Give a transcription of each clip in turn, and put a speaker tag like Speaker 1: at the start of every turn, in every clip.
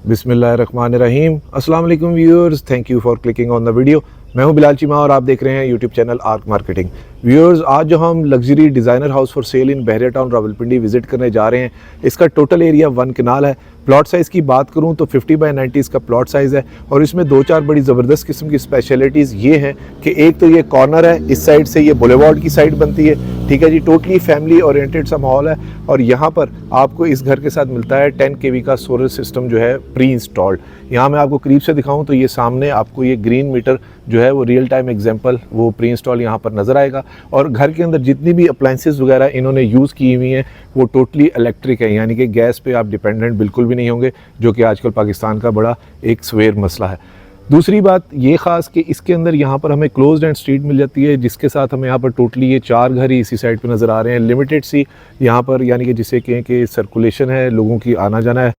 Speaker 1: बिस्मिल्लाहिर्रहमानिर्रहीम। अस्सलाम वालेकुम viewers, thank you for clicking on the video. मैं हूं बिलाल चीमा और आप देख रहे हैं YouTube channel arc marketing. Viewers, आज जो हम luxury designer house for sale in Bahria town Rawalpindi visit करने जा रहे हैं, इसका टोटल एरिया 1 कनाल है। प्लॉट साइज़ की बात करूं तो 50 बाय 90 इसका प्लॉट साइज़ है और इसमें 2-4 बड़ी ज़बरदस्त किस्म की स्पेशलिटीज़ ये हैं कि एक तो ये कॉर्नर है, इस साइड से ये बुलेवार्ड की साइड बनती है, ठीक है जी। टोटली फैमिली ओरिएंटेड सा माहौल है और यहाँ पर आपको इस घर के साथ मिलता है 10 kV का सोलर सिस्टम जो है प्री इंस्टॉल्ड। यहाँ मैं आपको करीब से दिखाऊं तो ये सामने आपको ये ग्रीन मीटर जो है वो रियल टाइम एग्जांपल वो प्री इंस्टॉल यहाँ पर नज़र आएगा। और घर के अंदर जितनी भी अप्लाइंसेस वगैरह इन्होंने यूज़ की हुई हैं वो टोटली इलेक्ट्रिक है, यानी कि गैस पे आप डिपेंडेंट बिल्कुल भी नहीं होंगे, जो कि आजकल पाकिस्तान का बड़ा एक सवेर मसला है। दूसरी बात ये ख़ास कि इसके अंदर यहाँ पर हमें क्लोज्ड एंड स्ट्रीट मिल जाती है, जिसके साथ हमें यहाँ पर टोटली ये 4 घर ही इसी साइड पे नज़र आ रहे हैं। लिमिटेड सी यहाँ पर यानी कि जिसे कहें कि सर्कुलेशन है, लोगों की आना जाना है।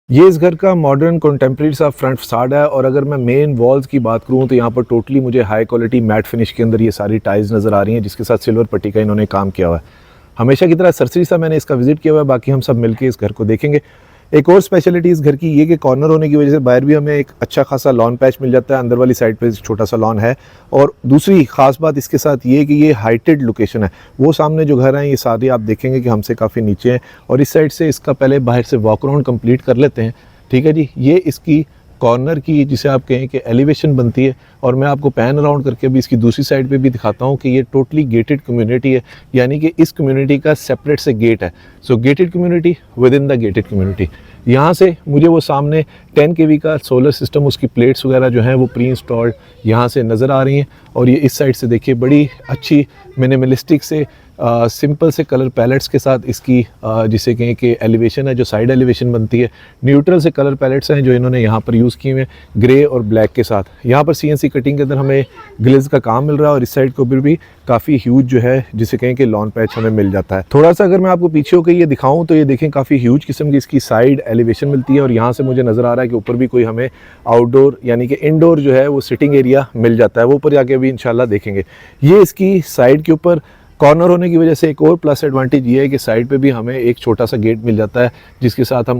Speaker 1: ये इस घर का मॉडर्न कंटेम्प्रेरी सा फ्रंट फसाड है और अगर मैं मेन वॉल्स की बात करूँ तो यहाँ पर टोटली मुझे हाई क्वालिटी मैट फिनिश के अंदर ये सारी टाइल्स नज़र आ रही हैं, जिसके साथ सिल्वर पट्टी का इन्होंने काम किया हुआ है। हमेशा की तरह सरसरी सा मैंने इसका विजिट किया हुआ है, बाकी हम सब मिलके इस घर को देखेंगे। एक और स्पेशलिटी इस घर की ये कि कॉर्नर होने की वजह से बाहर भी हमें एक अच्छा खासा लॉन पैच मिल जाता है, अंदर वाली साइड पे छोटा सा लॉन है। और दूसरी ख़ास बात इसके साथ ये कि ये हाइटेड लोकेशन है, वो सामने जो घर हैं ये सारे आप देखेंगे कि हमसे काफ़ी नीचे हैं। और इस साइड से इसका पहले बाहर से वॉक अराउंड कंप्लीट कर लेते हैं, ठीक है जी। ये इसकी कॉर्नर की जिसे आप कहें कि एलिवेशन बनती है और मैं आपको पैन अराउंड करके भी इसकी दूसरी साइड पे भी दिखाता हूँ कि ये टोटली गेटेड कम्युनिटी है, यानी कि इस कम्युनिटी का सेपरेट से गेट है। So gated community within the gated community. यहाँ से मुझे वो सामने 10 kV का सोलर सिस्टम, उसकी प्लेट्स वगैरह जो हैं वो प्री इंस्टॉल्ड यहाँ से नज़र आ रही हैं। और ये इस साइड से देखिए बड़ी अच्छी मिनिमलिस्टिक से सिंपल से कलर पैलेट्स के साथ इसकी जिसे कहें कि एलिवेशन है, जो साइड एलिवेशन बनती है। न्यूट्रल से कलर पैलेट्स हैं जो इन्होंने यहाँ पर यूज़ किए हुए हैं, ग्रे और ब्लैक के साथ। यहाँ पर CNC कटिंग के अंदर हमें ग्लेज का काम मिल रहा है और इस साइड के ऊपर भी काफ़ी ह्यूज जो है जिसे कहें कि लॉन पैच हमें मिल जाता है। थोड़ा सा अगर मैं आपको पीछे होकर ये दिखाऊँ तो ये देखें काफ़ी ह्यूज किस्म की इसकी साइड एलिवेशन मिलती है और यहाँ से मुझे नज़र आ रहा है कि ऊपर भी कोई हमें आउटडोर यानी कि इनडोर जो है वो सिटिंग एरिया मिल जाता है, वो ऊपर जाके अभी इंशाल्लाह देखेंगे। ये इसकी साइड के ऊपर कॉर्नर होने की वजह से एक और प्लस एडवांटेज ये है कि साइड पे भी हमें एक छोटा सा गेट मिल जाता है, जिसके साथ हम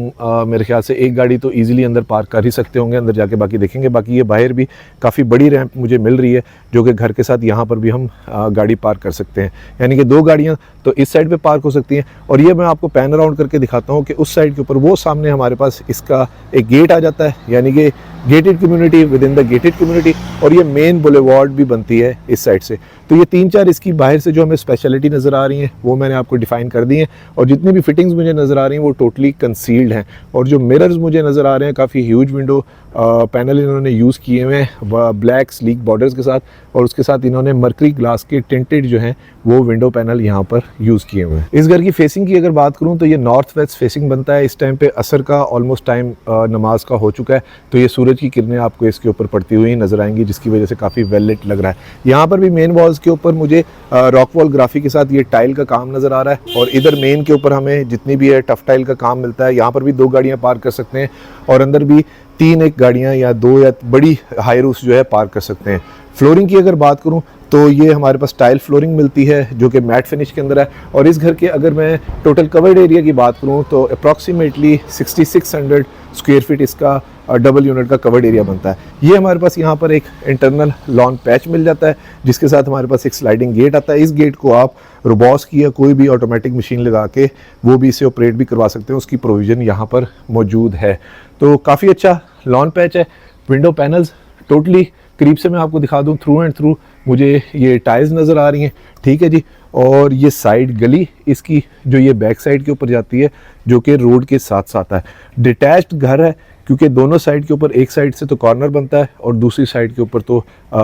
Speaker 1: मेरे ख्याल से एक गाड़ी तो इजीली अंदर पार्क कर ही सकते होंगे। अंदर जाके बाकी देखेंगे। बाकी ये बाहर भी काफ़ी बड़ी रैंप मुझे मिल रही है, जो कि घर के साथ यहाँ पर भी हम गाड़ी पार्क कर सकते हैं, यानी कि 2 गाड़ियाँ तो इस साइड पे पार्क हो सकती हैं। और ये मैं आपको पैन अराउंड करके दिखाता हूँ कि उस साइड के ऊपर वो सामने हमारे पास इसका एक गेट आ जाता है, यानी कि gated community within the gated community. और ये मेन बुलेवार्ड भी बनती है इस साइड से। तो ये 3-4 इसकी बाहर से जो हमें स्पेशलिटी नज़र आ रही हैं वो मैंने आपको डिफ़ाइन कर दी हैं। और जितनी भी फिटिंग्स मुझे नज़र आ रही हैं वो टोटली कंसील्ड हैं। और जो मिरर्स मुझे नज़र आ रहे हैं काफ़ी ह्यूज विंडो पैनल इन्होंने यूज़ किए हुए हैं ब्लैक स्लीक बॉर्डर्स के साथ, और उसके साथ इन्होंने मर्करी ग्लास के टिंटेड जो हैं वो विंडो पैनल यहाँ पर यूज़ किए हुए हैं। इस घर की फेसिंग की अगर बात करूँ तो ये नॉर्थ वेस्ट फेसिंग बनता है। इस टाइम पे असर का ऑलमोस्ट टाइम नमाज का हो चुका है, तो ये सूरज की किरणें आपको इसके ऊपर पड़ती हुई नज़र आएंगी, जिसकी वजह से काफ़ी वेल लिट लग रहा है। यहाँ पर भी मेन वॉल्स के ऊपर मुझे रॉक वॉल ग्राफी के साथ ये टाइल का काम नज़र आ रहा है। और इधर मेन के ऊपर हमें जितनी भी है टफ टाइल का काम मिलता है। यहाँ पर भी 2 गाड़ियाँ पार्क कर सकते हैं और अंदर भी 3 गाड़ियाँ या 2 या बड़ी हाई रूफ्स जो है पार्क कर सकते हैं। फ्लोरिंग की अगर बात करूं तो ये हमारे पास टाइल फ्लोरिंग मिलती है जो कि मैट फिनिश के अंदर है। और इस घर के अगर मैं टोटल कवर्ड एरिया की बात करूं तो अप्रॉक्सीमेटली 6600 स्क्वायर फीट इसका डबल यूनिट का कवर्ड एरिया बनता है। ये हमारे पास यहाँ पर एक इंटरनल लॉन पैच मिल जाता है, जिसके साथ हमारे पास एक स्लाइडिंग गेट आता है। इस गेट को आप रोबॉस की या कोई भी ऑटोमेटिक मशीन लगा के वो भी इसे ऑपरेट भी करवा सकते हैं, उसकी प्रोविज़न यहाँ पर मौजूद है। तो काफ़ी अच्छा लॉन पैच है। विंडो पैनल्स टोटली करीब से मैं आपको दिखा दूं, थ्रू एंड थ्रू मुझे ये टाइल्स नज़र आ रही हैं, ठीक है जी। और ये साइड गली इसकी जो ये बैक साइड के ऊपर जाती है, जो कि रोड के साथ साथ है। डिटैच्ड घर है क्योंकि दोनों साइड के ऊपर एक साइड से तो कॉर्नर बनता है और दूसरी साइड के ऊपर तो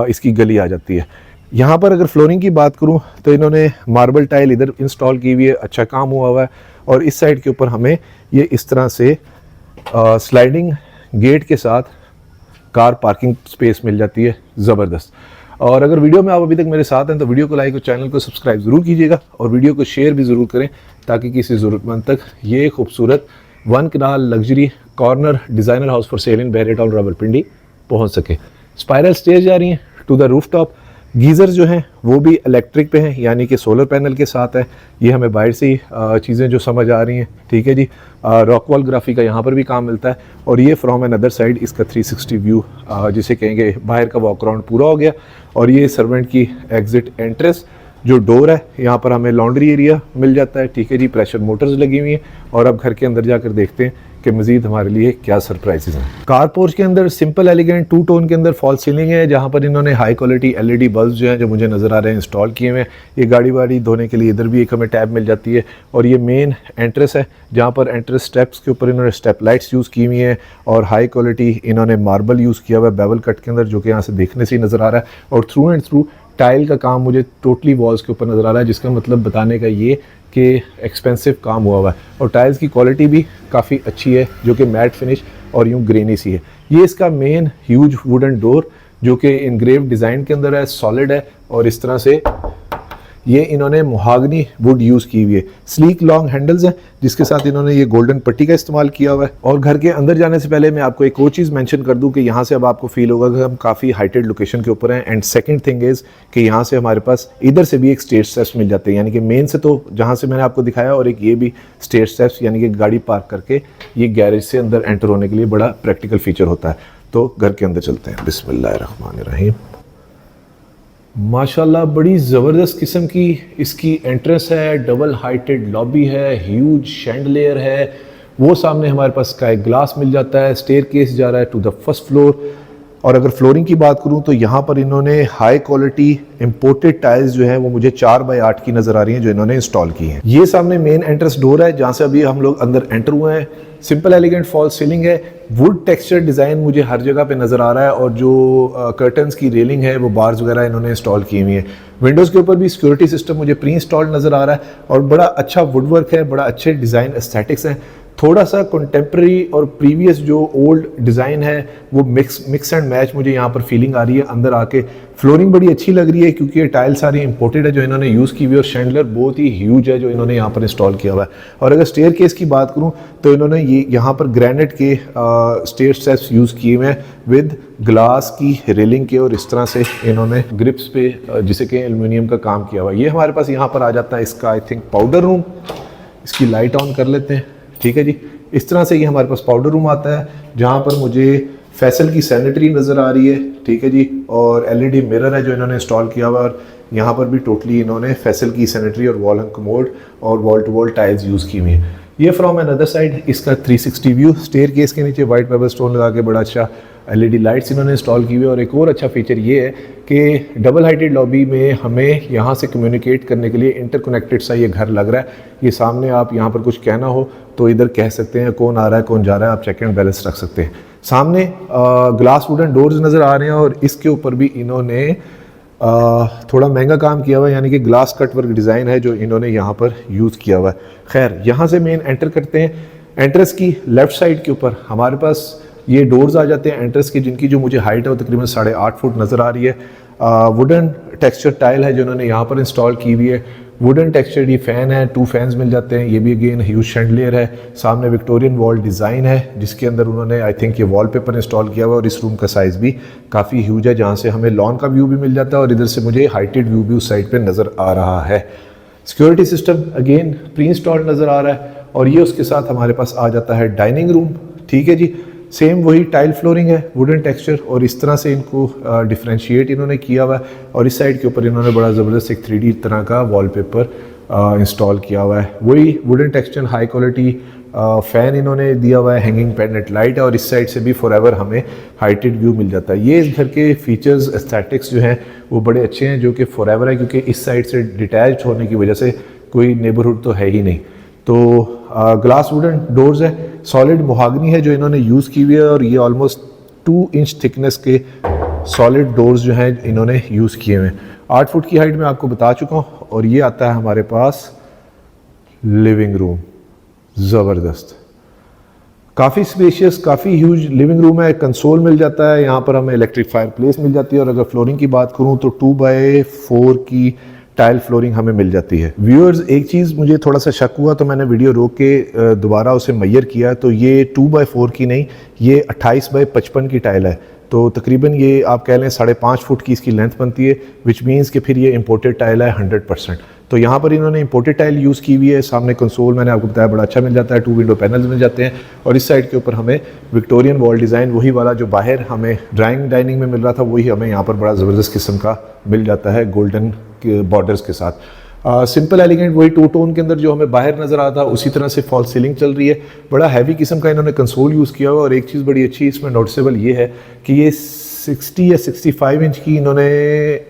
Speaker 1: इसकी गली आ जाती है। यहाँ पर अगर फ्लोरिंग की बात करूँ तो इन्होंने मार्बल टाइल इधर इंस्टॉल की हुई है, अच्छा काम हुआ है। और इस साइड के ऊपर हमें ये इस तरह से स्लाइडिंग गेट के साथ कार पार्किंग स्पेस मिल जाती है, ज़बरदस्त। और अगर वीडियो में आप अभी तक मेरे साथ हैं तो वीडियो को लाइक और चैनल को सब्सक्राइब ज़रूर कीजिएगा और वीडियो को शेयर भी ज़रूर करें, ताकि किसी ज़रूरतमंद तक ये खूबसूरत 1 kanal luxury corner designer house for sale in Bahria town Rawalpindi पहुँच सके। स्पाइरल स्टेज जा रही हैं to the roof top. Geyser जो हैं वो भी इलेक्ट्रिक पे हैं, यानी कि सोलर पैनल के साथ है। ये हमें बाहर से ही चीज़ें जो समझ आ रही हैं, ठीक है जी। रॉकवॉल ग्राफी का यहाँ पर भी काम मिलता है। और ये फ्रॉम एन अदर साइड इसका 360 व्यू जिसे कहेंगे बाहर का वॉक अराउंड पूरा हो गया। और ये सर्वेंट की एग्जिट एंट्रेंस जो डोर है, यहाँ पर हमें लॉन्ड्री एरिया मिल जाता है, ठीक है जी। प्रेशर मोटर्स लगी हुई हैं। और अब घर के अंदर जाकर देखते हैं कि मज़ीद हमारे लिए क्या सरप्राइजेज हैं। कार पोर्च के अंदर सिंपल एलिगेंट 2 टोन के अंदर फॉल सीलिंग है, जहाँ पर इन्होंने हाई क्वालिटी LED बल्ब जो हैं, जो मुझे नज़र आ रहे हैं, इंस्टॉल किए हुए हैं। ये गाड़ी वाड़ी धोने के लिए इधर भी एक हमें टैब मिल जाती है। और ये मेन एंट्रेंस है, जहाँ पर एंट्रेंस स्टेप्स के ऊपर इन्होंने स्टेप लाइट्स यूज़ की हुई हैं। और हाई क्वालिटी इन्होंने मार्बल यूज़ किया हुआ है बेवल कट के अंदर, जो कि यहाँ से देखने से ही नज़र आ रहा है। और थ्रू एंड थ्रू टाइल का काम मुझे टोटली वॉल्स के ऊपर नज़र आ रहा है, जिसका मतलब बताने का ये कि एक्सपेंसिव काम हुआ हुआ है। और टाइल्स की क्वालिटी भी काफ़ी अच्छी है, जो कि मैट फिनिश और यूँ ग्रेनी सी है। ये इसका मेन ह्यूज वुडन डोर जो कि इनग्रेव डिज़ाइन के अंदर है, सॉलिड है। और इस तरह से ये इन्होंने मुहागनी वुड यूज़ की हुई है। स्लीक लॉन्ग हैंडल्स हैं, जिसके साथ इन्होंने ये गोल्डन पट्टी का इस्तेमाल किया हुआ है। और घर के अंदर जाने से पहले मैं आपको एक और चीज़ मेंशन कर दूं कि यहाँ से अब आपको फील होगा कि हम काफ़ी हाइटेड लोकेशन के ऊपर हैं। एंड सेकंड थिंग इज़ कि यहाँ से हमारे पास इधर से भी एक स्टेयर स्टेप्स मिल जाते हैं, यानी कि मेन से तो जहाँ से मैंने आपको दिखाया, और एक ये भी स्टेयर स्टेप्स, यानी कि गाड़ी पार्क करके ये गैरेज से अंदर एंटर होने के लिए बड़ा प्रैक्टिकल फीचर होता है। तो घर के अंदर चलते हैं। बिस्मिल्लाहिर्रहमानिर्रहीम। माशाल्लाह बड़ी ज़बरदस्त किस्म की इसकी एंट्रेंस है। डबल हाइटेड लॉबी है, ह्यूज शैंडलियर है। वो सामने हमारे पास स्काई ग्लास मिल जाता है। स्टेयर केस जा रहा है टू द फर्स्ट फ्लोर। और अगर फ्लोरिंग की बात करूं तो यहाँ पर इन्होंने हाई क्वालिटी इंपोर्टेड टाइल्स जो है वो मुझे 4x8 की नज़र आ रही हैं, जो इन्होंने इंस्टॉल की हैं। ये सामने मेन एंट्रेंस डोर है, जहाँ से अभी हम लोग अंदर एंटर हुए हैं। सिंपल एलिगेंट फॉल सीलिंग है। वुड टेक्सचर डिज़ाइन मुझे हर जगह पे नज़र आ रहा है। और जो कर्टन्स की रेलिंग है वो बार्स वगैरह इन्होंने इंस्टॉल की हुई है। विंडोज़ के ऊपर भी सिक्योरिटी सिस्टम मुझे प्री इंस्टॉल्ड नज़र आ रहा है। और बड़ा अच्छा वुड वर्क है, बड़ा अच्छे डिज़ाइन एस्थेटिक्स हैं। थोड़ा सा कंटेम्प्रेरी और प्रीवियस जो ओल्ड डिज़ाइन है वो मिक्स एंड मैच मुझे यहाँ पर फीलिंग आ रही है। अंदर आके फ्लोरिंग बड़ी अच्छी लग रही है, क्योंकि ये टाइल सारी इंपोर्टेड है जो इन्होंने यूज़ की हुई है। और शैंडलर बहुत ही ह्यूज है जो इन्होंने यहाँ पर इंस्टॉल किया हुआ है। और अगर स्टेयर केस की बात करूँ तो इन्होंने ये यहाँ पर ग्रेनाइट के स्टेयर स्टेप्स यूज़ किए हुए हैं विद ग्लास की रेलिंग के। और इस तरह से इन्होंने ग्रिप्स पे जिसे कि एल्युमिनियम का काम किया हुआ है। ये हमारे पास यहाँ पर आ जाता है इसका आई थिंक पाउडर रूम। इसकी लाइट ऑन कर लेते हैं, ठीक है जी। इस तरह से ये हमारे पास पाउडर रूम आता है, जहाँ पर मुझे फैसल की सैनिटरी नज़र आ रही है, ठीक है जी। और LED मिरर है जो इन्होंने इंस्टॉल किया हुआ है। और यहाँ पर भी टोटली इन्होंने फैसल की सैनिटरी और वॉल कमोड और wall to wall tiles use की हुई हैं। ये फ्रॉम एन अदर साइड इसका 360 व्यू। स्टेयर केस के नीचे वाइट पेपर स्टोन लगा के बड़ा अच्छा LED लाइट्स इन्होंने इंस्टॉल की हुई है। और एक और अच्छा फीचर ये है कि डबल हाइटेड लॉबी में हमें यहाँ से कम्युनिकेट करने के लिए इंटरकनेक्टेड सा ये घर लग रहा है। ये सामने आप यहाँ पर कुछ कहना हो तो इधर कह सकते हैं, कौन आ रहा है कौन जा रहा है, आप चेक एंड बैलेंस रख सकते हैं। सामने ग्लास वुडन डोर्स नज़र आ रहे हैं। और इसके ऊपर भी इन्होंने थोड़ा महंगा काम किया हुआ है, यानी कि ग्लास कट वर्क डिज़ाइन है जो इन्होंने यहाँ पर यूज़ किया हुआ है। खैर, यहाँ से मेन एंटर करते हैं। एंट्रेंस की लेफ़्ट साइड के ऊपर हमारे पास ये डोर्स आ जाते हैं एंट्रेंस की, जिनकी जो मुझे हाइट है वो तकरीबन 8.5 फुट नज़र आ रही है। वुडन टेक्सचर टाइल है जो इन्होंने यहाँ पर इंस्टॉल की हुई है। वुडन टेक्सचर ये फ़ैन है, 2 फैंस मिल जाते हैं। ये भी अगेन ह्यूज शैंडलियर है। सामने विक्टोरियन वॉल डिज़ाइन है, जिसके अंदर उन्होंने आई थिंक ये वॉलपेपर इंस्टॉल किया हुआ है। और इस रूम का साइज़ भी काफ़ी ह्यूज है, जहाँ से हमें लॉन का व्यू भी मिल जाता है और इधर से मुझे हाइटेड व्यू भी उस साइड पर नज़र आ रहा है। Security system again pre installed नज़र आ रहा है। और ये उसके साथ हमारे पास आ जाता है डाइनिंग रूम, ठीक है जी। सेम वही टाइल फ्लोरिंग है, वुडन टेक्सचर। और इस तरह से इनको डिफ्रेंशिएट इन्होंने किया हुआ है। और इस साइड के ऊपर इन्होंने बड़ा ज़बरदस्त एक 3D तरह का वॉलपेपर इंस्टॉल किया हुआ है। वही wooden texture, high quality fan इन्होंने दिया हुआ है, हैंगिंग पेंडेंट लाइट है। और इस साइड से भी फॉरएवर हमें हाइटेड व्यू मिल जाता है। ये इस घर के फीचर्स एस्थेटिक्स जो हैं वो बड़े अच्छे हैं, जो कि फॉरएवर है, क्योंकि इस साइड से डिटैच होने की वजह से कोई नेबरहुड तो है ही नहीं। तो ग्लास वुडन डोर्स है, सॉलिड मुहागनी है जो इन्होंने यूज़ की हुई है। और ये ऑलमोस्ट 2 इंच थिकनेस के सॉलिड डोर्स जो हैं इन्होंने यूज़ किए हुए हैं। 8 फुट की हाइट में आपको बता चुका हूँ। और ये आता है हमारे पास लिविंग रूम, ज़बरदस्त, काफ़ी स्पेशियस, काफ़ी ह्यूज लिविंग रूम है। कंसोल मिल जाता है, यहाँ पर हमें इलेक्ट्रिक फायर प्लेस मिल जाती है। और अगर फ्लोरिंग की बात करूँ तो 2x4 की टाइल फ्लोरिंग हमें मिल जाती है। व्यूअर्स, एक चीज़ मुझे थोड़ा सा शक हुआ तो मैंने वीडियो रोक के दोबारा उसे मैयर किया, तो ये 2x4 की नहीं, ये 28x55 की टाइल है। तो तकरीबन ये आप कह लें 5.5 फुट की इसकी लेंथ बनती है, विच मीन्स कि फिर ये इंपोर्टेड टाइल है 100%। तो यहाँ पर इन्होंने इंपोर्टेड टाइल यूज़ की हुई है। सामने कंसोल मैंने आपको बताया बड़ा अच्छा मिल जाता है, 2 विंडो पैनल्स मिल जाते हैं, और इस साइड के ऊपर हमें विक्टोरियन वॉल डिज़ाइन, वही वाला जो बाहर हमें ड्राइंग डाइनिंग में मिल रहा था, वही हमें यहाँ पर बड़ा ज़बरदस्त किस्म का मिल जाता है गोल्डन बॉर्डर्स के साथ। सिंपल एलिगेंट वही 2 टोन के अंदर जो हमें बाहर नज़र आता है, उसी तरह से फॉल सीलिंग चल रही है। बड़ा हैवी किस्म का इन्होंने कंसोल यूज़ किया हुआ, और एक चीज़ बड़ी अच्छी इसमें नोटिसेबल ये है कि ये 60 या 65 इंच की इन्होंने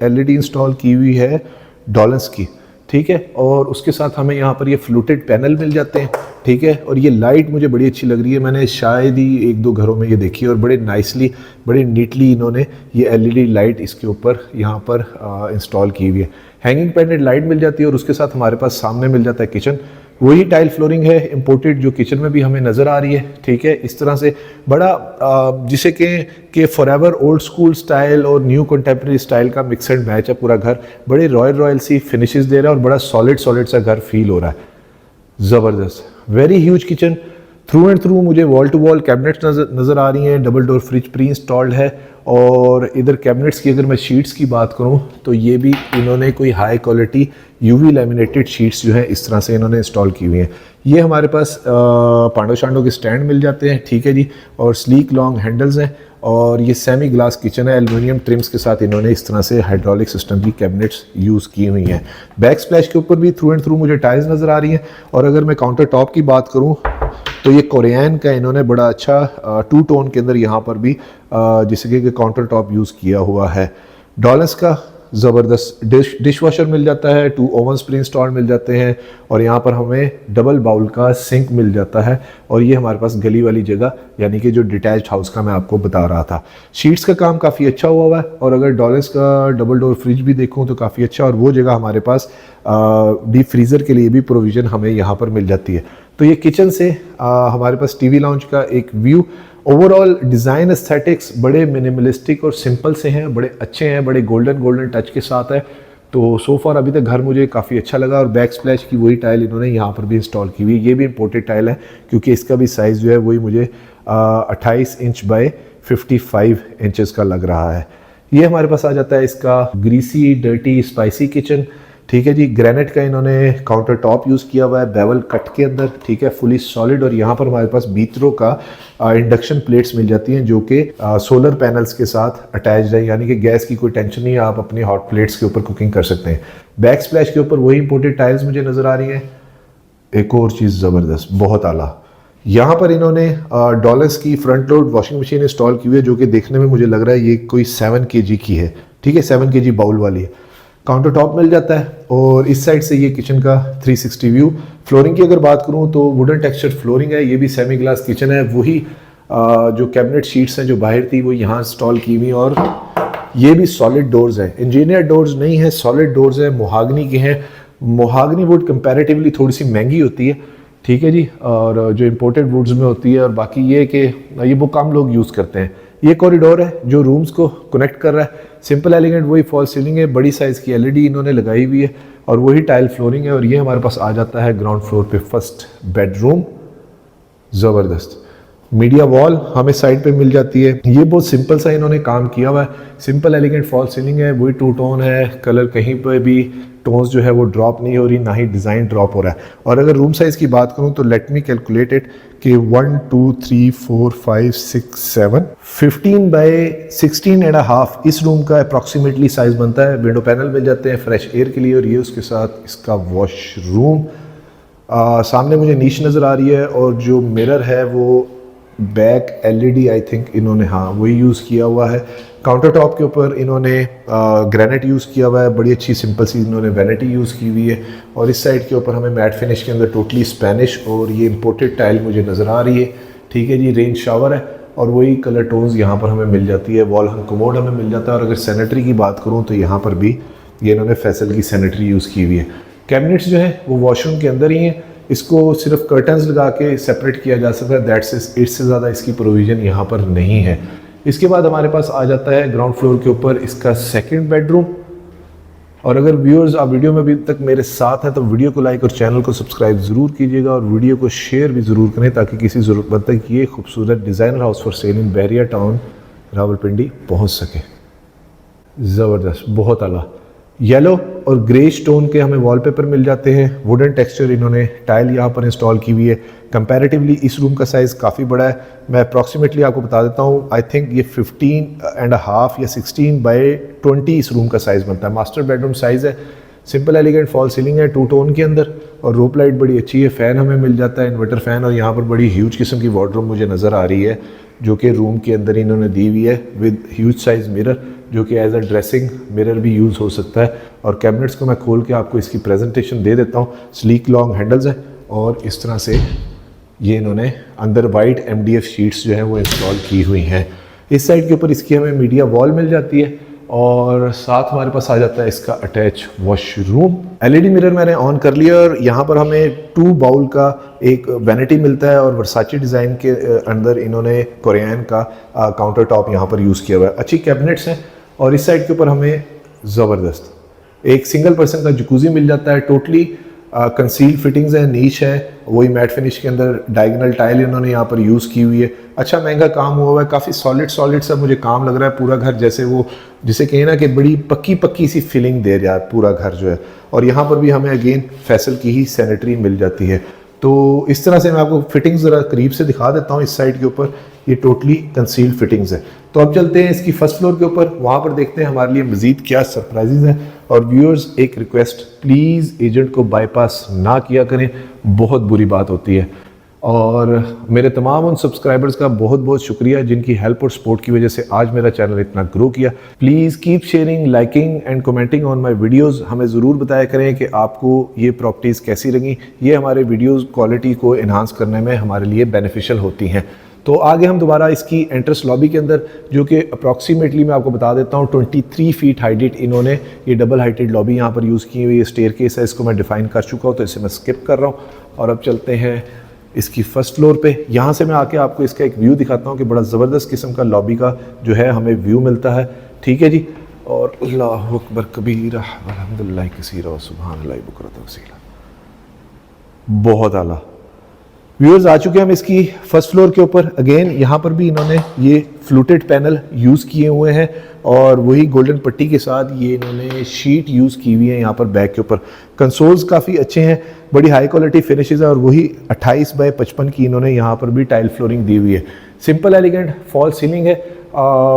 Speaker 1: LED इंस्टॉल की हुई है डॉलन्स की, ठीक है। और उसके साथ हमें यहाँ पर ये फ्लूटेड पैनल मिल जाते हैं, ठीक है। और ये लाइट मुझे बड़ी अच्छी लग रही है, मैंने शायद ही 1-2 घरों में ये देखी है, और बड़े नाइसली, बड़े नीटली इन्होंने ये LED लाइट इसके ऊपर यहाँ पर इंस्टॉल की हुई है। हैंगिंग पेंडेंट लाइट मिल जाती है, और उसके साथ हमारे पास सामने मिल जाता है किचन। वही टाइल फ्लोरिंग है इंपोर्टेड जो किचन में भी हमें नज़र आ रही है, ठीक है। इस तरह से बड़ा जिसे कि फॉरएवर ओल्ड स्कूल स्टाइल और न्यू कंटेम्प्रेरी स्टाइल का मिक्स एंड मैच है पूरा घर। बड़े रॉयल सी फिनिशेस दे रहा है, और बड़ा सॉलिड सा घर फील हो रहा है, ज़बरदस्त। Very huge kitchen, through and through मुझे वॉल टू वॉल कैबिनेट्स नज़र आ रही हैं। Double door fridge pre installed है, और इधर कैबिनेट्स की अगर मैं शीट्स की बात करूं तो ये भी इन्होंने कोई high quality UV laminated sheets जो है इस तरह से इन्होंने इंस्टॉल की हुई हैं। ये हमारे पास पांडो शांडो के स्टैंड मिल जाते हैं, ठीक है जी, और स्लीक लॉन्ग हैंडल्स हैं। और ये सेमी ग्लास किचन है, एल्युमिनियम ट्रिम्स के साथ इन्होंने इस तरह से हाइड्रोलिक सिस्टम की कैबिनेट्स यूज़ की हुई हैं। बैक स्प्लैश के ऊपर भी थ्रू एंड थ्रू मुझे टाइल्स नज़र आ रही हैं। और अगर मैं काउंटर टॉप की बात करूँ तो ये कोरियन का इन्होंने बड़ा अच्छा 2 टोन के अंदर यहाँ पर भी जैसे कि काउंटर टॉप यूज़ किया हुआ है। डॉलर्स का ज़बरदस्त डिश वॉशर मिल जाता है, 2 ओवन्स प्री इंस्टॉल मिल जाते हैं, और यहाँ पर हमें डबल बाउल का सिंक मिल जाता है। और ये हमारे पास गली वाली जगह, यानी कि जो डिटैच्ड हाउस का मैं आपको बता रहा था। शीट्स का काम काफ़ी अच्छा हुआ है, और अगर डॉलर्स का डबल डोर फ्रिज भी देखूँ तो काफ़ी अच्छा, और वो जगह हमारे पास डीप फ्रीज़र के लिए भी प्रोविज़न हमें यहाँ पर मिल जाती है। तो ये किचन से हमारे पास TV लाउंज का एक व्यू। ओवरऑल डिज़ाइन एस्थेटिक्स बड़े मिनिमलिस्टिक और सिंपल से हैं, बड़े अच्छे हैं, बड़े गोल्डन टच के साथ है। तो सो फार अभी तक घर मुझे काफ़ी अच्छा लगा। और बैक स्प्लैश की वही टाइल इन्होंने यहाँ पर भी इंस्टॉल की हुई है। ये भी इंपोर्टेड टाइल है, क्योंकि इसका भी साइज़ जो है वही मुझे 28 इंच बाय 55 इंचज़ का लग रहा है। ये हमारे पास आ जाता है इसका ग्रीसी डर्टी स्पाइसी किचन, ठीक है जी। ग्रेनाइट का इन्होंने काउंटर टॉप यूज़ किया हुआ है बेवल कट के अंदर, ठीक है, फुली सॉलिड। और यहाँ पर हमारे पास बीतरों का इंडक्शन प्लेट्स मिल जाती हैं, जो कि सोलर पैनल्स के साथ अटैच्ड है, यानी कि गैस की कोई टेंशन नहीं है, आप अपनी हॉट प्लेट्स के ऊपर कुकिंग कर सकते हैं। बैक स्प्लैश के ऊपर वही इंपोर्टेड टाइल्स मुझे नज़र आ रही हैं। एक और चीज़ ज़बरदस्त, बहुत आला, यहाँ पर इन्होंने डॉलर्स की front load washing machine install की हुई है, जो कि देखने में मुझे लग रहा है ये कोई 7 kg की है, ठीक है, 7 kg बाउल वाली है। काउंटर टॉप मिल जाता है, और इस साइड से ये किचन का 360 व्यू। फ्लोरिंग की अगर बात करूँ तो वुडन टेक्सचर फ्लोरिंग है, ये भी सेमी ग्लास किचन है। वही जो कैबिनेट शीट्स हैं जो बाहर थी वो यहाँ इंस्टॉल की हुई, और ये भी सॉलिड डोर्स हैं, इंजीनियर डोर्स नहीं है, सॉलिड डोर्स हैं, मोहागनी के हैं। मोहागनी वुड कंपैरेटिवली थोड़ी सी महंगी होती है, ठीक है जी, और जो इम्पोर्टेड वुड्स में होती है। और बाकी ये कि ये वो कम लोग यूज़ करते हैं। ये कॉरिडोर है जो रूम्स को कनेक्ट कर रहा है। सिंपल एलिगेंट वही फॉल सीलिंग है, बड़ी साइज़ की LED इन्होंने लगाई हुई है, और वही टाइल फ्लोरिंग है। और ये हमारे पास आ जाता है ग्राउंड फ्लोर पे फर्स्ट बेडरूम। ज़बरदस्त मीडिया वॉल हमें साइड पे मिल जाती है। ये बहुत सिंपल सा इन्होंने काम किया हुआ है, सिंपल एलिगेंट फॉल सीलिंग है, वही 2 टोन है। कलर कहीं पर भी टोन्स जो है वो ड्रॉप नहीं हो रही, ना ही डिज़ाइन ड्रॉप हो रहा है। और अगर रूम साइज़ की बात करूँ तो लेट मी कैलकुलेट इट कि 1 2 3 4 5 6 7 15 बाय 16.5 इस रूम का अप्रॉक्सीमेटली साइज़ बनता है। विंडो पैनल मिल जाते हैं फ्रेश एयर के लिए, और ये उसके साथ इसका वॉशरूम। सामने मुझे नीश नज़र आ रही है, और जो मिरर है वो बैक LED आई थिंक इन्होंने वही यूज़ किया हुआ है। काउंटर टॉप के ऊपर इन्होंने ग्रेनाइट यूज़ किया हुआ है, बड़ी अच्छी सिंपल सी इन्होंने वैनिटी यूज़ की हुई है। और इस साइड के ऊपर हमें मैट फिनिश के अंदर टोटली स्पेनिश और ये इंपोर्टेड टाइल मुझे नज़र आ रही है, ठीक है जी। रेंज शावर है, और वही कलर टोन्स यहाँ पर हमें मिल जाती है। वॉल हंग कमोड हमें मिल जाता है। और अगर सैनिटरी की बात करूँ तो यहाँ पर भी ये इन्होंने फैसल की सैनिटरी यूज़ की हुई है। कैबिनेट्स जो है वो वॉशरूम के अंदर ही हैं, इसको सिर्फ कर्टन्स लगा के सेपरेट किया जा सकता है, दैट्स इट से ज़्यादा इसकी प्रोविज़न यहाँ पर नहीं है। इसके बाद हमारे पास आ जाता है ग्राउंड फ्लोर के ऊपर इसका सेकंड बेडरूम। और अगर व्यूअर्स आप वीडियो में अभी तक मेरे साथ हैं तो वीडियो को लाइक और चैनल को सब्सक्राइब ज़रूर कीजिएगा, और वीडियो को शेयर भी ज़रूर करें, ताकि किसी ज़रूरतमंद तक ये खूबसूरत designer house for sale in Bahria town Rawalpindi पहुंच सके। ज़बरदस्त, बहुत आला। येलो और ग्रे स्टोन के हमें वॉलपेपर मिल जाते हैं। वुडन टेक्सचर इन्होंने टाइल यहाँ पर इंस्टॉल की हुई है। कंपैरेटिवली इस रूम का साइज़ काफ़ी बड़ा है। मैं अप्रॉक्सीमेटली आपको बता देता हूँ, आई थिंक ये 15.5 या 16 बाई 20 इस रूम का साइज़ बनता है। मास्टर बेडरूम साइज़ है, सिंपल एलिगेंट फॉल सीलिंग है 2 टोन के अंदर, और रोप लाइट बड़ी अच्छी है। फ़ैन हमें मिल जाता है, इन्वर्टर फ़ैन, और यहाँ पर बड़ी ह्यूज किस्म की वार्डरोब मुझे नज़र आ रही है जो कि रूम के अंदर इन्होंने दी हुई है विद ह्यूज साइज़ मिरर, जो कि एज अ ड्रेसिंग मिरर भी यूज़ हो सकता है। और कैबिनेट्स को मैं खोल के आपको इसकी प्रेजेंटेशन दे देता हूँ। स्लीक लॉन्ग हैंडल्स हैं और इस तरह से ये इन्होंने अंदर वाइट MDF शीट्स जो हैं वो इंस्टॉल की हुई हैं। इस साइड के ऊपर इसकी हमें मीडिया वॉल मिल जाती है और साथ हमारे पास आ जाता है इसका अटैच वॉशरूम। LED मिरर मैंने ऑन कर लिया और यहाँ पर हमें 2 बाउल का एक वैनिटी मिलता है और वर्साचे डिज़ाइन के अंदर इन्होंने कोरियन का काउंटर टॉप यहाँ पर यूज़ किया हुआ है। अच्छी कैबिनेट्स हैं और इस साइड के ऊपर हमें ज़बरदस्त एक सिंगल पर्सन का जकूज़ी मिल जाता है। टोटली कंसील फिटिंग्स है, नीच है, वही मैट फिनिश के अंदर डायगोनल टाइल इन्होंने यहाँ पर यूज़ की हुई है। अच्छा महंगा काम हुआ हुआ है, काफ़ी सॉलिड सा मुझे काम लग रहा है। पूरा घर जैसे वो जिसे कहें ना कि बड़ी पक्की सी फीलिंग दे रहा है पूरा घर जो है। और यहाँ पर भी हमें अगेन फैसल की ही सैनिटरी मिल जाती है। तो इस तरह से मैं आपको फिटिंग्स ज़रा करीब से दिखा देता हूँ। इस साइड के ऊपर ये टोटली कंसील्ड फिटिंग्स है। तो अब चलते हैं इसकी फर्स्ट फ्लोर के ऊपर, वहाँ पर देखते हैं हमारे लिए मज़ीद क्या सरप्राइजेज़ हैं। और व्यूअर्स एक रिक्वेस्ट, प्लीज़ एजेंट को बाईपास ना किया करें, बहुत बुरी बात होती है। और मेरे तमाम उन सब्सक्राइबर्स का बहुत बहुत शुक्रिया जिनकी हेल्प और सपोर्ट की वजह से आज मेरा चैनल इतना ग्रो किया। Please keep sharing, liking and commenting on my videos. हमें ज़रूर बताया करें कि आपको ये प्रॉपर्टीज़ कैसी लगी। ये हमारे वीडियोस क्वालिटी को इन्हांस करने में हमारे लिए बेनिफिशियल होती हैं। तो आगे हम दोबारा इसकी एंट्रेंस लॉबी के अंदर, जो कि अप्रॉक्सीमेटली मैं आपको बता देता हूँ 23 फीट हाइटेड इन्होंने ये डबल हाइटेड लॉबी यहाँ पर यूज़ की हुई है। स्टेयरकेस है, इसको मैं डिफ़ाइन कर चुका हूँ तो इसे मैं स्किप कर रहा हूँ। और अब चलते हैं इसकी फर्स्ट फ्लोर पे। यहाँ से मैं आके आपको इसका एक व्यू दिखाता हूँ कि बड़ा ज़बरदस्त किस्म का लॉबी का जो है हमें व्यू मिलता है। ठीक है जी। और अल्लाहु अकबर कबीरा वल्हम्दुलिल्लाहि कसीरा व सुब्हानल्लाहि बुकरतन व असीला। बहुत आला। व्यूअर्स आ चुके हैं हम इसकी फर्स्ट फ्लोर के ऊपर। अगेन यहाँ पर भी इन्होंने ये फ्लूटेड पैनल यूज़ किए हुए हैं और वही गोल्डन पट्टी के साथ ये इन्होंने शीट यूज़ की हुई है यहाँ पर बैक के ऊपर। कंसोल्स काफ़ी अच्छे हैं, बड़ी हाई क्वालिटी फिनिशेस है और वही 28 बाई 55 की इन्होंने यहाँ पर भी टाइल फ्लोरिंग दी हुई है। सिंपल एलिगेंट फॉल सीलिंग है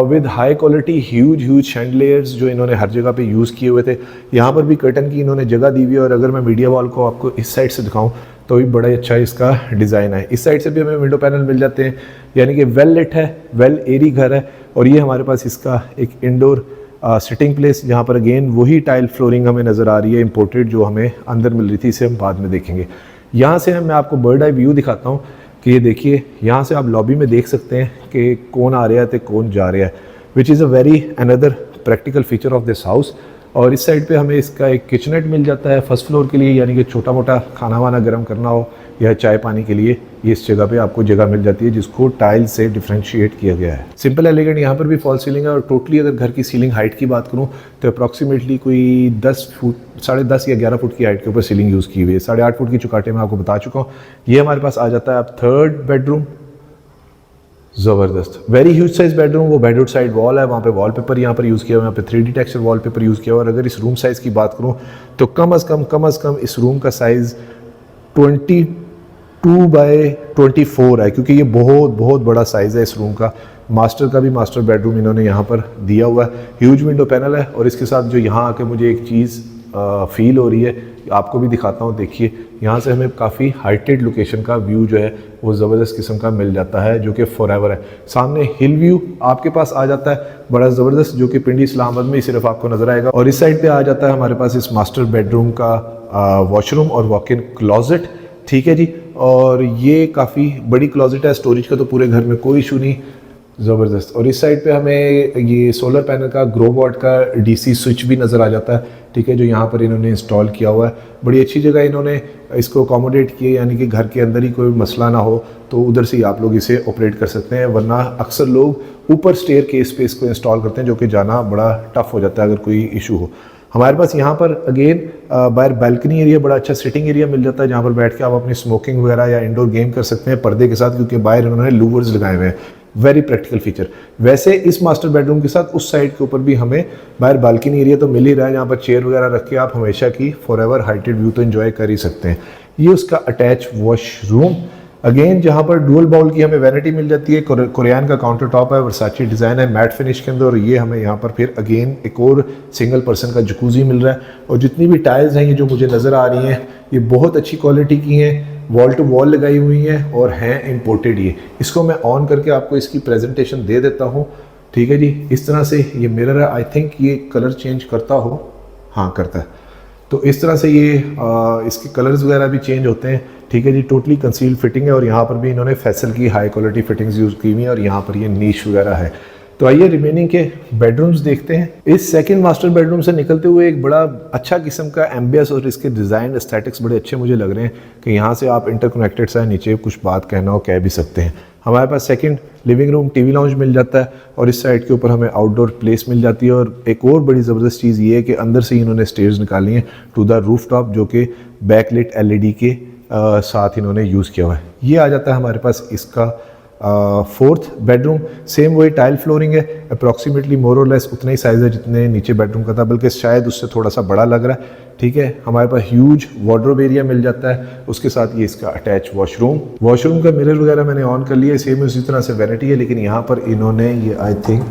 Speaker 1: with high quality huge chandeliers जो इन्होंने हर जगह पे यूज़ किए हुए थे। यहाँ पर भी कर्टन की इन्होंने जगह दी हुई है। और अगर मैं मीडिया वॉल को आपको इस साइड से दिखाऊं तो भी बड़ा अच्छा इसका डिज़ाइन है। इस साइड से भी हमें विंडो पैनल मिल जाते हैं, यानी कि वेल लिट है, वेल एरी घर है। और ये हमारे पास इसका एक इंडोर सिटिंग प्लेस, जहाँ पर अगेन वही टाइल फ्लोरिंग हमें नज़र आ रही है इम्पोर्टेड, जो हमें अंदर मिल रही थी, इसे हम बाद में देखेंगे। यहाँ से मैं आपको बर्ड आई व्यू दिखाता हूँ कि ये देखिए, यहाँ से आप लॉबी में देख सकते हैं कि कौन आ रहा है तो कौन जा रहा है, which is a very another practical feature of this house. और इस साइड पे हमें इसका एक किचनेट मिल जाता है फर्स्ट फ्लोर के लिए, यानी कि छोटा मोटा खाना वाना गर्म करना हो या चाय पानी के लिए, ये इस जगह पे आपको जगह मिल जाती है जिसको टाइल से डिफ्रेंशिएट किया गया है। सिंपल एलिगेंट यहाँ पर भी फॉल सीलिंग है। और टोटली अगर घर की सीलिंग हाइट की बात करूँ तो अप्रॉक्सीमेटली कोई 10 फुट, 10.5 या 11 फुट की हाइट के ऊपर सीलिंग यूज़ की हुई है। 8.5 फुट की चुकाटे मैं आपको बता चुका हूँ। ये हमारे पास आ जाता है अब थर्ड बेडरूम। ज़बरदस्त, वेरी ह्यूज साइज बेडरूम। वो बेडरूम साइड वॉल है, वहाँ पे वॉलपेपर यहाँ पर यूज़ किया हुआ है, यहाँ पे 3D टेक्सचर वॉलपेपर यूज़ किया हुआ है। और अगर इस रूम साइज़ की बात करूँ तो कम अज़ कम इस रूम का साइज़ 22 बाई 24 है, क्योंकि ये बहुत बड़ा साइज़ है इस रूम का। मास्टर का भी मास्टर बेडरूम इन्होंने यहाँ पर दिया हुआ है। ह्यूज विंडो पैनल है। और इसके साथ जो यहाँ आके मुझे एक चीज़ फील हो रही है, आपको भी दिखाता हूँ। देखिए, यहाँ से हमें काफ़ी हाइटेड लोकेशन का व्यू जो है वो ज़बरदस्त किस्म का मिल जाता है, जो कि फॉरएवर है। सामने हिल व्यू आपके पास आ जाता है बड़ा ज़बरदस्त, जो कि पिंडी इस्लामाबाद में ही सिर्फ आपको नज़र आएगा। और इस साइड पे आ जाता है हमारे पास इस मास्टर बेडरूम का वॉशरूम और वॉक इन क्लॉजेट। ठीक है जी। और ये काफ़ी बड़ी क्लॉजेट है, स्टोरेज का तो पूरे घर में कोई इशू नहीं। ज़बरदस्त। और इस साइड पे हमें ये सोलर पैनल का ग्रो वॉट का DC स्विच भी नज़र आ जाता है। ठीक है, जो यहाँ पर इन्होंने इंस्टॉल किया हुआ है। बड़ी अच्छी जगह इन्होंने इसको अकोमोडेट किए, यानी कि घर के अंदर ही कोई मसला ना हो तो उधर से ही आप लोग इसे ऑपरेट कर सकते हैं। वरना अक्सर लोग ऊपर स्टेयर केस पे इसको इंस्टॉल करते हैं, जो कि जाना बड़ा टफ हो जाता है अगर कोई इशू हो। हमारे पास यहाँ पर अगेन बाहर बैल्कनी एरिया, बड़ा अच्छा सिटिंग एरिया मिल जाता है, जहाँ पर बैठ के आप अपनी स्मोकिंग वगैरह या इंडोर गेम कर सकते हैं पर्दे के साथ, क्योंकि बाहर इन्होंने लूवर्स लगाए हुए हैं। Very practical feature. वैसे इस मास्टर बेडरूम के साथ उस साइड के ऊपर भी हमें बाहर बालकनी एरिया तो मिल ही रहा है, जहाँ पर चेयर वगैरह रख के आप हमेशा की फॉरएवर हाइटेड व्यू तो एंजॉय कर ही सकते हैं। ये उसका अटैच वॉशरूम, अगेन जहाँ पर डुअल बाउल की हमें वैनिटी मिल जाती है, कोरियन का काउंटर टॉप है, वर्साची डिज़ाइन है मैट फिनिश के अंदर, और ये हमें यहाँ पर फिर अगेन एक और सिंगल पर्सन का जकूज़ी मिल रहा है। और जितनी भी टाइल्स हैं ये जो मुझे नज़र आ रही हैं ये बहुत अच्छी क्वालिटी की हैं, वॉल टू वॉल लगाई हुई हैं और हैं इम्पोर्टेड। ये इसको मैं ऑन करके आपको इसकी प्रेजेंटेशन दे देता हूँ, ठीक है जी। इस तरह से ये मिरर है, आई थिंक ये कलर चेंज करता हो, हाँ करता है। तो इस तरह से ये इसके कलर्स वगैरह भी चेंज होते हैं, ठीक है जी। टोटली कंसील्ड फिटिंग है और यहाँ पर भी इन्होंने फैसल की हाई क्वालिटी फिटिंग्स यूज़ की हुई हैं और यहाँ पर ये नीश वगैरह है। तो आइए रिमेनिंग के बेडरूम्स देखते हैं। इस सेकंड मास्टर बेडरूम से निकलते हुए एक बड़ा अच्छा किस्म का एम्बियंस और इसके डिज़ाइन एस्थेटिक्स बड़े अच्छे मुझे लग रहे हैं कि यहाँ से आप इंटरकनेक्टेड सा नीचे कुछ बात कहना हो कह भी सकते हैं। हमारे पास second living room TV lounge मिल जाता है और इस साइड के ऊपर हमें आउटडोर प्लेस मिल जाती है। और एक और बड़ी ज़बरदस्त चीज़ ये है कि अंदर से ही इन्होंने स्टेयर्स निकाली हैं टू द रूफ टॉप, जो कि बैकलिट LED के साथ इन्होंने यूज़ किया हुआ है। ये आ जाता है हमारे पास इसका फोर्थ बेडरूम। सेम वही टाइल फ्लोरिंग है, अप्रॉक्सीमेटली मोर और लेस उतना ही साइज़ है जितने नीचे बेडरूम का था, बल्कि शायद उससे थोड़ा सा बड़ा लग रहा है, ठीक है। हमारे पास ह्यूज वार्डरोब एरिया मिल जाता है, उसके साथ ये इसका अटैच वॉशरूम। वॉशरूम का मिरर वगैरह मैंने ऑन कर लिया है, सेम उसी तरह से वैनिटी है, लेकिन यहाँ पर इन्होंने ये आई थिंक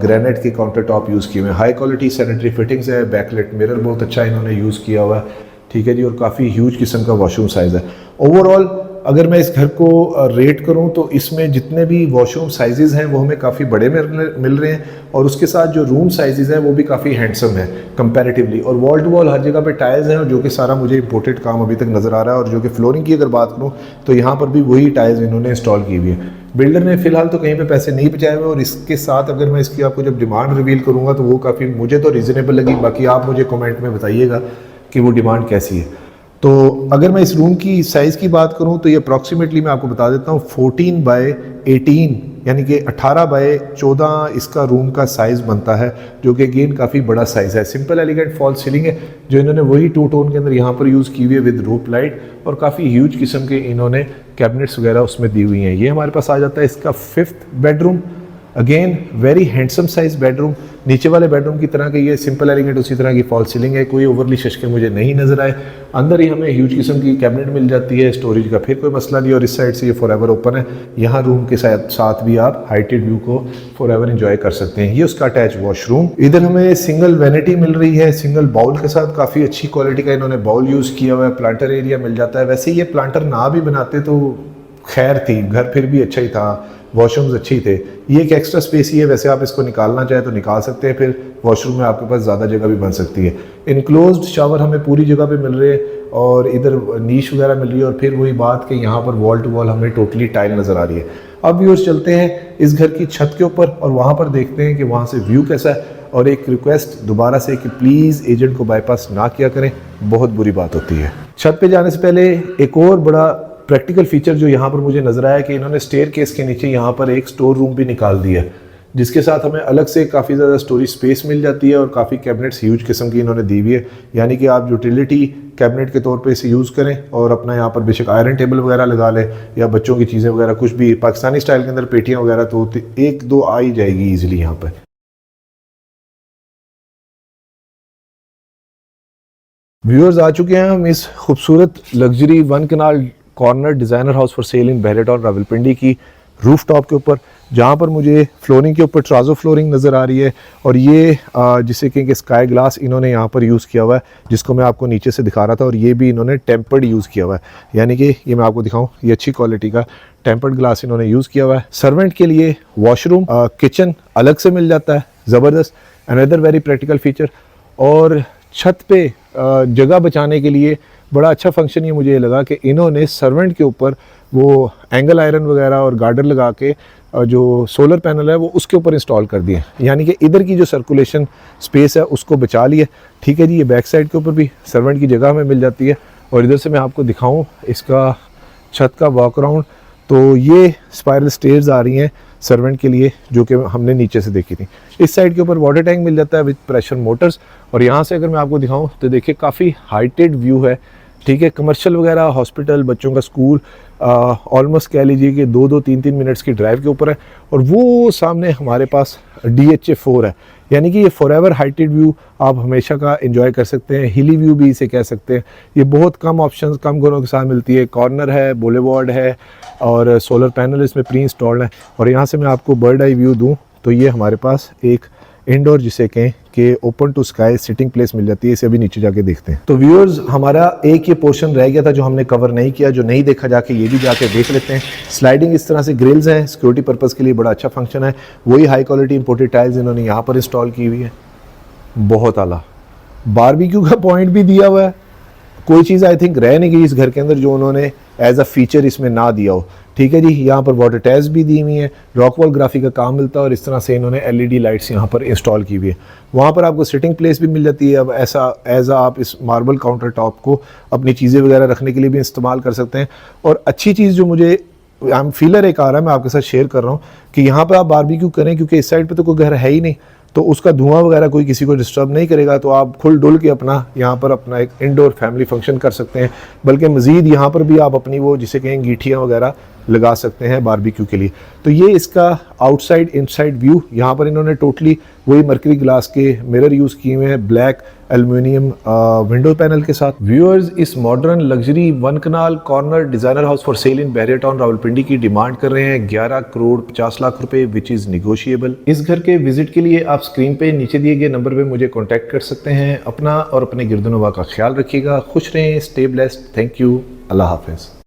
Speaker 1: ग्रेनाइट के काउंटर टॉप यूज़ किए हुए हैं। हाई क्वालिटी सैनिटरी फिटिंग्स है, बैकलाइट मिरर बहुत अच्छा इन्होंने यूज़ किया हुआ है, ठीक है जी। और काफ़ी ह्यूज किस्म का वॉशरूम साइज़ है। ओवरऑल अगर मैं इस घर को रेट करूं तो इसमें जितने भी वॉशरूम साइजेस हैं वो हमें काफ़ी बड़े मिल रहे हैं और उसके साथ जो रूम साइजेस हैं वो भी काफ़ी हैंडसम है कंपैरेटिवली। और वॉल टू वॉल हर जगह पे टाइल्स हैं, और जो कि सारा मुझे इंपोर्टेड काम अभी तक नज़र आ रहा है। और जो कि फ्लोरिंग की अगर बात करूँ तो यहाँ पर भी वही टाइल्स इन्होंने इंस्टॉल की हुई है। बिल्डर ने फिलहाल तो कहीं पे पैसे नहीं बचाए हुए, और इसके साथ अगर मैं इसकी आपको जब डिमांड रिवील करूँगा तो वो काफ़ी मुझे तो रीज़नेबल लगी। बाकी आप मुझे कमेंट में बताइएगा कि वो डिमांड कैसी है। तो अगर मैं इस रूम की साइज़ की बात करूं तो ये अप्रॉक्सीमेटली मैं आपको बता देता हूं 14 बाय 18 यानी कि 18 बाय 14 इसका रूम का साइज़ बनता है, जो कि अगेन काफ़ी बड़ा साइज़ है। सिंपल एलिगेंट फॉल सीलिंग है जो इन्होंने वही टू टोन के अंदर यहाँ पर यूज़ की हुई है विद रूप लाइट, और काफ़ी ह्यूज किस्म के इन्होंने कैबिनेट्स वगैरह उसमें दी हुई हैं। ये हमारे पास आ जाता है इसका fifth bedroom. Again very handsome size bedroom, नीचे वाले बेडरूम की तरह के ये सिंपल एलिगेंट उसी तरह की फॉल सीलिंग है, कोई ओवरली शशके मुझे नहीं नजर आए। अंदर ही हमें ह्यूज किस्म की कैबिनेट मिल जाती है, स्टोरेज का फिर कोई मसला नहीं। और इस साइड से ये फॉरएवर ओपन है, यहाँ रूम के साथ भी आप हाइटेड व्यू को फॉरएवर एंजॉय कर सकते हैं। ये उसका अटैच वॉशरूम। इधर हमें सिंगल वैनिटी मिल रही है सिंगल बाउल के साथ, काफ़ी अच्छी क्वालिटी का इन्होंने बाउल यूज़ किया हुआ है। प्लांटर एरिया मिल जाता है, वैसे ये प्लांटर ना भी बनाते तो खैर थी, घर फिर भी अच्छा ही था, वॉशरूम्स अच्छे ही थे। ये एक एक्स्ट्रा स्पेस ही है, वैसे आप इसको निकालना चाहे तो निकाल सकते हैं, फिर वॉशरूम में आपके पास ज़्यादा जगह भी बन सकती है। इनक्लोज्ड शावर हमें पूरी जगह पे मिल रहे हैं और इधर नीश वगैरह मिल रही है। और फिर वही बात कि यहाँ पर वॉल टू वॉल हमें टोटली टाइल नज़र आ रही है। अब व्यूअर्स चलते हैं इस घर की छत के ऊपर और वहाँ पर देखते हैं कि वहाँ से व्यू कैसा है। और एक रिक्वेस्ट दोबारा से कि प्लीज़ एजेंट को बाईपास ना किया करें, बहुत बुरी बात होती है। छत पे जाने से पहले एक और बड़ा प्रैक्टिकल फीचर जो यहाँ पर मुझे नजर आया कि इन्होंने स्टेयर केस के नीचे यहाँ पर एक स्टोर रूम भी निकाल दिया, जिसके साथ हमें अलग से काफ़ी ज़्यादा स्टोरेज स्पेस मिल जाती है और काफ़ी कैबिनेट्स ह्यूज किस्म की इन्होंने दी हुई है। यानी कि आप यूटिलिटी कैबिनेट के तौर पे इसे यूज़ करें और अपना यहाँ पर बेशक आयरन टेबल वगैरह लगा लें या बच्चों की चीज़ें वगैरह कुछ भी पाकिस्तानी स्टाइल के अंदर पेटियाँ वगैरह तो एक दो आ ही जाएगी ईजिली यहाँ पर। व्यूअर्स आ चुके हैं हम इस खूबसूरत luxury 1 kanal corner designer house for sale in Bahria Town Rawalpindi की रूफ टॉप के ऊपर, जहाँ पर मुझे फ्लोरिंग के ऊपर ट्राजो फ्लोरिंग नज़र आ रही है। और ये जिसे कहें कि स्काई ग्लास इन्होंने यहाँ पर यूज़ किया हुआ है, जिसको मैं आपको नीचे से दिखा रहा था। और ये भी इन्होंने टेम्पर्ड यूज़ किया हुआ है, यानी कि ये मैं आपको दिखाऊँ, ये अच्छी क्वालिटी का टेम्पर्ड ग्लास इन्होंने यूज़ किया हुआ है। सर्वेंट के लिए वॉशरूम किचन अलग से मिल जाता है, ज़बरदस्त, अनदर वेरी प्रैक्टिकल फीचर। और छत पे जगह बचाने के लिए बड़ा अच्छा फंक्शन ये मुझे लगा कि इन्होंने सर्वेंट के ऊपर वो एंगल आयरन वगैरह और गार्डर लगा के जो सोलर पैनल है वो उसके ऊपर इंस्टॉल कर दिए, यानी कि इधर की जो सर्कुलेशन स्पेस है उसको बचा लिया। ठीक है जी, ये बैक साइड के ऊपर भी सर्वेंट की जगह हमें मिल जाती है। और इधर से मैं आपको दिखाऊं इसका छत का वॉक अराउंड, तो ये स्पाइरल स्टेयर्स आ रही हैं सर्वेंट के लिए जो कि हमने नीचे से देखी थी। इस साइड के ऊपर वाटर टैंक मिल जाता है विद प्रेशर मोटर्स। और यहाँ से अगर मैं आपको दिखाऊं तो देखिए काफ़ी हाइटेड व्यू है ठीक है। कमर्शियल वगैरह, हॉस्पिटल, बच्चों का स्कूल ऑलमोस्ट कह लीजिए कि 2-3 मिनट्स की ड्राइव के ऊपर है। और वो सामने हमारे पास DHA 4 है, यानी कि ये फॉरएवर हाइटेड व्यू आप हमेशा का एंजॉय कर सकते हैं। हिली व्यू भी इसे कह सकते हैं। ये बहुत कम ऑप्शंस, कम गुणों के साथ मिलती है। कॉर्नर है, बुलेवार्ड है और सोलर पैनल इसमें प्री इंस्टॉल्ड है। और यहाँ से मैं आपको बर्ड आई व्यू दूँ तो ये हमारे पास एक इंडोर जिसे कहें कि open to sky sitting place मिल जाती है। इसे अभी नीचे जाके देखते हैं। तो व्यूअर्स, हमारा एक ये पोर्शन रह गया था जो हमने कवर नहीं किया, जो नहीं देखा जाके ये भी जाके देख लेते हैं। स्लाइडिंग इस तरह से ग्रिल्स हैं, सिक्योरिटी पर्पज़ के लिए बड़ा अच्छा फंक्शन है। वही हाई क्वालिटी इंपोर्टेड टाइल्स इन्होंने यहाँ पर इंस्टॉल की हुई है, बहुत आला। बारबेक्यू का पॉइंट भी दिया हुआ है। कोई चीज़ आई थिंक रह नहीं गई इस घर के अंदर जो उन्होंने एज अ फीचर इसमें ना दिया हो। ठीक है जी, यहाँ पर वाटर टैप्स भी दी हुई हैं, रॉकवॉल ग्राफिक का काम मिलता है और इस तरह से इन्होंने LED लाइट्स यहाँ पर इंस्टॉल की हुई है। वहाँ पर आपको सिटिंग प्लेस भी मिल जाती है। अब ऐसा एज आप इस मार्बल काउंटर टॉप को अपनी चीज़ें वगैरह रखने के लिए भी इस्तेमाल कर सकते हैं। और अच्छी चीज़ जो मुझे फीलर एक आ रहा है, मैं आपके साथ शेयर कर रहा हूँ कि यहाँ पर आप बारबेक्यू करें, क्योंकि इस साइड पर तो कोई घर है ही नहीं, तो उसका धुआं वगैरह कोई किसी को डिस्टर्ब नहीं करेगा। तो आप खुल डुल के अपना यहाँ पर अपना एक इंडोर फैमिली फंक्शन कर सकते हैं। बल्कि मज़ीद यहाँ पर भी आप अपनी वो जिसे कहें गीठियाँ वगैरह लगा सकते हैं बारबेक्यू के लिए। तो ये इसका आउटसाइड इनसाइड व्यू। यहाँ पर इन्होंने टोटली वही मर्करी ग्लास के मिरर यूज़ किए हुए हैं, ब्लैक एल्युमिनियम विंडो पैनल के साथ। व्यूअर्स, इस modern luxury 1 kanal corner designer house for sale in Bahria town Rawalpindi की डिमांड कर रहे हैं 11 करोड़ 50 लाख रुपए, विच इज़ नेगोशिएबल। इस घर के विजिट के लिए आप स्क्रीन पे नीचे दिए गए नंबर पे मुझे कॉन्टैक्ट कर सकते हैं। अपना और अपने गिरदनवा का ख्याल रखिएगा। खुश रहें, स्टे ब्लेस्ड। Thank you. अल्लाह हाफिज़।